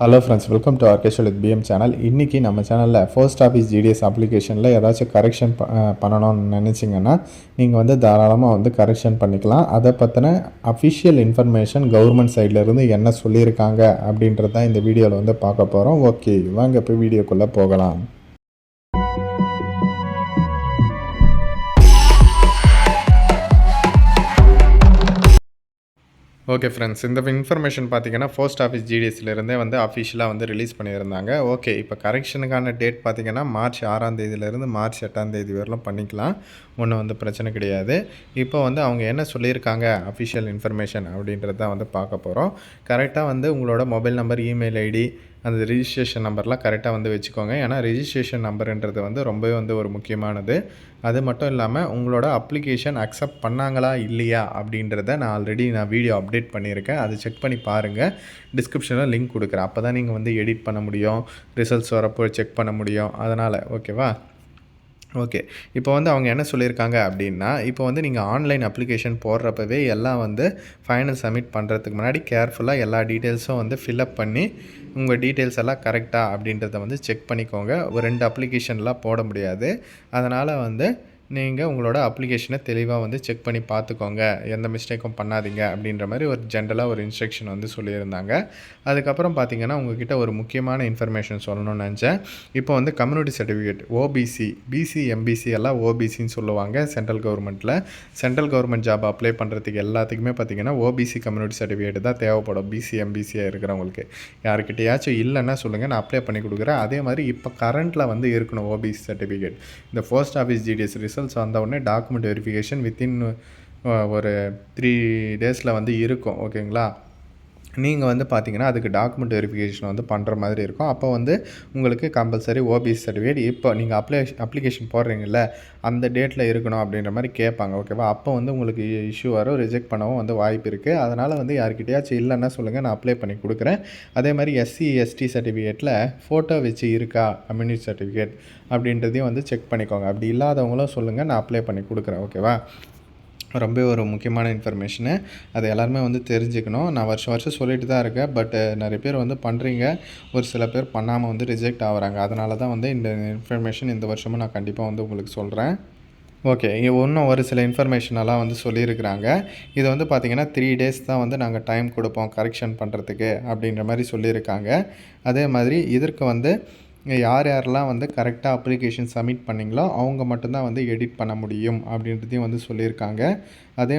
Hello friends, welcome to ஆர்கேஷல் with PM channel. இன்றைக்கி நம்ம சேனலில் போஸ்ட் ஆஃபீஸ் ஜிடிஎஸ் அப்ளிகேஷனில் ஏதாச்சும் கரெக்ஷன் பண்ணணும்னு நினச்சிங்கன்னா நீங்கள் வந்து தாராளமாக வந்து கரெக்ஷன் பண்ணிக்கலாம். அதை பற்றின அஃபிஷியல் இன்ஃபர்மேஷன் கவர்மெண்ட் சைட்லேருந்து என்ன சொல்லியிருக்காங்க அப்படின்றது தான் இந்த வீடியோவில் வந்து பார்க்க போகிறோம். ஓகே, வாங்க இப்போ வீடியோக்குள்ளே போகலாம். ஓகே ஃப்ரெண்ட்ஸ், இந்த இன்ஃபர்மேஷன் பார்த்தீங்கன்னா போஸ்ட் ஆஃபீஸ் ஜிடிஎஸ்லேருந்தே வந்து அஃபிஷியலாக வந்து ரிலீஸ் பண்ணியிருந்தாங்க. ஓகே, இப்போ கரெக்ஷனுக்கான டேட் பார்த்தீங்கன்னா மார்ச் 6ஆம் தேதியிலேருந்து மார்ச் 8ஆம் தேதி வரலாம் பண்ணிக்கலாம். ஒன்றும் வந்து பிரச்சனை கிடையாது. இப்போ வந்து அவங்க என்ன சொல்லியிருக்காங்க அஃபிஷியல் இன்ஃபர்மேஷன் அப்படின்றது தான் வந்து பார்க்க போகிறோம். கரெக்டாக வந்து உங்களோட மொபைல் நம்பர், இமெயில் ஐடி, அந்த ரிஜிஸ்ட்ரேஷன் நம்பர்லாம் கரெக்டாக வந்து வச்சுக்கோங்க. ஏன்னா ரிஜிஸ்ட்ரேஷன் நம்பருன்றது வந்து ரொம்பவே வந்து ஒரு முக்கியமானது. அது மட்டும் இல்லாமல் உங்களோட அப்ளிகேஷன் அக்செப்ட் பண்ணாங்களா இல்லையா அப்படின்றத நான் வீடியோ அப்டேட் பண்ணியிருக்கேன். அதை செக் பண்ணி பாருங்கள். டிஸ்கிரிப்ஷனில் லிங்க் கொடுக்குறேன். அப்போ தான் நீங்கள் வந்து எடிட் பண்ண முடியும், ரிசல்ட்ஸ் வரப்போ செக் பண்ண முடியும். அதனால் ஓகேவா? ஓகே, இப்போ வந்து அவங்க என்ன சொல்லியிருக்காங்க அப்படின்னா, இப்போ வந்து நீங்கள் ஆன்லைன் அப்ளிகேஷன் போடுறப்பவே எல்லாம் வந்து ஃபைனல் சப்மிட் பண்ணுறதுக்கு முன்னாடி கேர்ஃபுல்லாக எல்லா டீட்டெயில்ஸும் வந்து ஃபில்அப் பண்ணி உங்கள் டீட்டெயில்ஸ் எல்லாம் கரெக்டாக அப்படின்றத வந்து செக் பண்ணிக்கோங்க. ஒரு 2 அப்ளிகேஷன்லாம் போட முடியாது. அதனால் வந்து நீங்கள் உங்களோட அப்ளிகேஷனை தெளிவாக வந்து செக் பண்ணி பார்த்துக்கோங்க, எந்த மிஸ்டேக்கும் பண்ணாதீங்க அப்படின்ற மாதிரி ஒரு ஜென்ரலாக ஒரு இன்ஸ்ட்ரக்ஷன் வந்து சொல்லியிருந்தாங்க. அதுக்கப்புறம் பார்த்திங்கன்னா உங்ககிட்ட ஒரு முக்கியமான இன்ஃபர்மேஷன் சொல்லணும்னு நினச்சேன். இப்போ வந்து community certificate OBC, BC, MBC எல்லாம் ஓபிசின்னு சொல்லுவாங்க சென்ட்ரல் கவர்மெண்ட்டில். சென்ட்ரல் கவர்மெண்ட் ஜாப் அப்ளை பண்ணுறதுக்கு எல்லாத்துக்குமே பார்த்திங்கன்னா ஓபிசி கம்யூனிட்டி சர்டிஃபிகேட் தான் தேவைப்படும். பிசி, எம்பிசியாக இருக்கிறவங்களுக்கு யாருக்கிட்டையாச்சும் இல்லைன்னா சொல்லுங்கள், நான் அப்ளை பண்ணி கொடுக்குறேன். அதே மாதிரி இப்போ கரண்ட்டில் வந்து இருக்கணும் ஓபிசி சர்டிஃபிகேட். இந்த போஸ்ட் ஆஃபீஸ் ஜிடிஎஸ் ரிசல்ட்ஸ் வந்த உடனே டாக்குமெண்ட் வெரிஃபிகேஷன் வித்தின் ஒரு 3 டேஸில் வந்து இருக்கும். ஓகேங்களா? நீங்கள் வந்து பார்த்தீங்கன்னா அதுக்கு டாக்குமெண்ட் வெரிஃபிகேஷன் வந்து பண்ணுற மாதிரி இருக்கும். அப்போ வந்து உங்களுக்கு கம்பல்சரி ஓபிசி சர்டிஃபிகேட் இப்போ நீங்கள் அப்ளிகேஷன் போடுறீங்கல்ல அந்த டேட்டில் இருக்கணும் அப்படின்ற மாதிரி கேட்பாங்க. ஓகேவா? அப்போ வந்து உங்களுக்கு இஷ்யூ வரும், ரிஜெக்ட் பண்ணவும் வந்து வாய்ப்பு இருக்குது. அதனால் வந்து யார்கிட்டயாச்சும் இல்லைன்னா சொல்லுங்கள், நான் அப்ளை பண்ணி கொடுக்குறேன். அதே மாதிரி எஸ்சி, எஸ்டி சர்டிஃபிகேட்டில் ஃபோட்டோ வச்சு இருக்கா கம்யூனிட்டி சர்டிஃபிகேட் அப்படின்றதையும் வந்து செக் பண்ணிக்கோங்க. அப்படி இல்லாதவங்களும் சொல்லுங்கள், நான் அப்ளை பண்ணி கொடுக்குறேன். ஓகேவா? ரொம்ப ஒரு முக்கியமான இன்ஃபர்மேஷனு. அதை எல்லாருமே வந்து தெரிஞ்சுக்கணும். நான் வருஷம் சொல்லிட்டு தான் இருக்கேன். பட் நிறைய பேர் வந்து பண்ணுறீங்க, ஒரு சில பேர் பண்ணாமல் வந்து ரிஜெக்ட் ஆகுறாங்க. அதனால தான் வந்து இந்த இன்ஃபர்மேஷன் இந்த வருஷமும் நான் கண்டிப்பாக வந்து உங்களுக்கு சொல்கிறேன். ஓகே, இன்னும் ஒரு சில இன்ஃபர்மேஷனெல்லாம் வந்து சொல்லியிருக்கிறாங்க. இது வந்து பார்த்திங்கன்னா 3 டேஸ் தான் வந்து நாங்கள் டைம் கொடுப்போம் கரெக்ஷன் பண்ணுறதுக்கு அப்படின்ற மாதிரி சொல்லியிருக்காங்க. அதே மாதிரி இதற்கு வந்து யாரெல்லாம் வந்து கரெக்டாக அப்ளிகேஷன் சப்மிட் பண்ணிங்களோ அவங்க மட்டும்தான் வந்து எடிட் பண்ண முடியும் அப்படின்றதையும் வந்து சொல்லியிருக்காங்க. அதே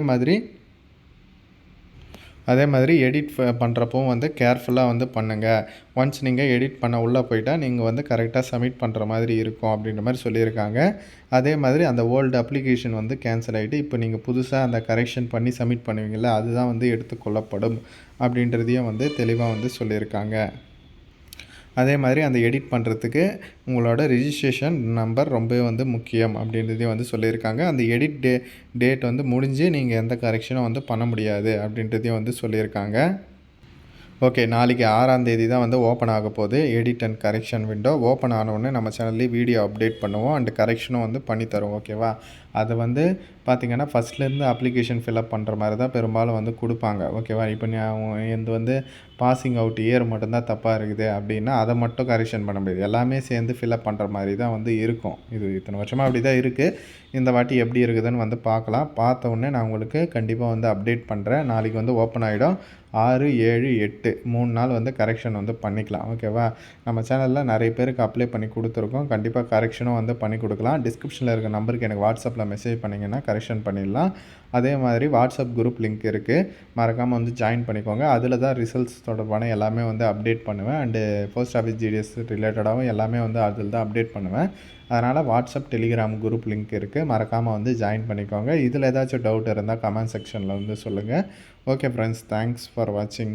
மாதிரி எடிட் பண்ணுறப்பவும் வந்து கேர்ஃபுல்லாக வந்து பண்ணுங்கள். ஒன்ஸ் நீங்கள் எடிட் பண்ண உள்ளே போயிட்டால் நீங்கள் வந்து கரெக்டாக சப்மிட் பண்ணுற மாதிரி இருக்கும் அப்படின்ற மாதிரி சொல்லியிருக்காங்க. அதே மாதிரி அந்த ஓல்டு அப்ளிகேஷன் வந்து கேன்சல் ஆகிட்டு இப்போ நீங்கள் புதுசாக அந்த கரெக்ஷன் பண்ணி சப்மிட் பண்ணுவீங்கள, அதுதான் வந்து எடுத்துக்கொள்ளப்படும் அப்படின்றதையும் வந்து தெளிவாக வந்து சொல்லியிருக்காங்க. அதே மாதிரி அந்த எடிட் பண்ணுறதுக்கு உங்களோட ரிஜிஸ்ட்ரேஷன் நம்பர் ரொம்பவே வந்து முக்கியம் அப்படின்றதையும் வந்து சொல்லியிருக்காங்க. அந்த எடிட் டேட் வந்து முடிஞ்சு நீங்கள் எந்த கரெக்ஷனும் வந்து பண்ண முடியாது அப்படின்றதையும் வந்து சொல்லியிருக்காங்க. ஓகே, நாளைக்கு 6ஆம் தேதி தான் வந்து ஓப்பன் ஆக போகுது edit and correction window. Open ஆனவுடனே நம்ம சேனல்லேயே வீடியோ அப்டேட் பண்ணுவோம் அண்ட் கரெக்ஷனும் வந்து பண்ணித்தரோம். ஓகேவா? அது வந்து பார்த்திங்கன்னா ஃபஸ்ட்லேருந்து அப்ளிகேஷன் ஃபில்அப் பண்ணுற மாதிரி தான் பெரும்பாலும் வந்து கொடுப்பாங்க. ஓகேவா? இப்போ இது வந்து பாசிங் அவுட் இயர் மட்டும்தான் தப்பாக இருக்குது அப்படின்னா அதை மட்டும் கரெக்ஷன் பண்ண முடியாது. எல்லாமே சேர்ந்து ஃபில்அப் பண்ணுற மாதிரி தான் வந்து இருக்கும். இது இத்தனை வருஷமாக அப்படி தான் இருக்குது. இந்த வாட்டி எப்படி இருக்குதுன்னு வந்து பார்க்கலாம். பார்த்த உடனே நான் உங்களுக்கு கண்டிப்பாக வந்து அப்டேட் பண்ணுறேன். நாளைக்கு வந்து ஓப்பன் ஆகிடும். 6, 7, 8 3 நாள் வந்து கரெக்ஷன் வந்து பண்ணிக்கலாம். ஓகேவா? நம்ம சேனலில் நிறைய பேருக்கு அப்ளை பண்ணி கொடுத்துருக்கோம். கண்டிப்பாக கரெக்ஷனும் வந்து பண்ணி கொடுக்கலாம். டிஸ்கிரிப்ஷனில் இருக்க நம்பருக்கு எனக்கு வாட்ஸ்அப்பில் மெசேஜ் பண்ணிங்கன்னா கரெக்ஷன் பண்ணிடலாம். அதே மாதிரி வாட்ஸ்அப் குரூப் லிங்க் இருக்குது, மறக்காமல் வந்து ஜாயின் பண்ணிக்கோங்க. அதில் தான் ரிசல்ட்ஸ் தொடர்பான எல்லாமே வந்து அப்டேட் பண்ணுவேன். அண்டு போஸ்ட் ஆஃபீஸ் ஜிடிஎஸ் ரிலேட்டடாகவும் எல்லாமே வந்து அதில் தான் அப்டேட் பண்ணுவேன். அதனால் வாட்ஸ்அப், டெலிகிராம் குரூப் லிங்க் இருக்குது, மறக்காமல் வந்து ஜாயின் பண்ணிக்கோங்க. இதில் ஏதாச்சும் டவுட் இருந்தால் கமெண்ட் செக்ஷனில் வந்து சொல்லுங்கள். ஓகே ஃப்ரெண்ட்ஸ், தேங்க்ஸ் ஃபார் வாட்சிங்.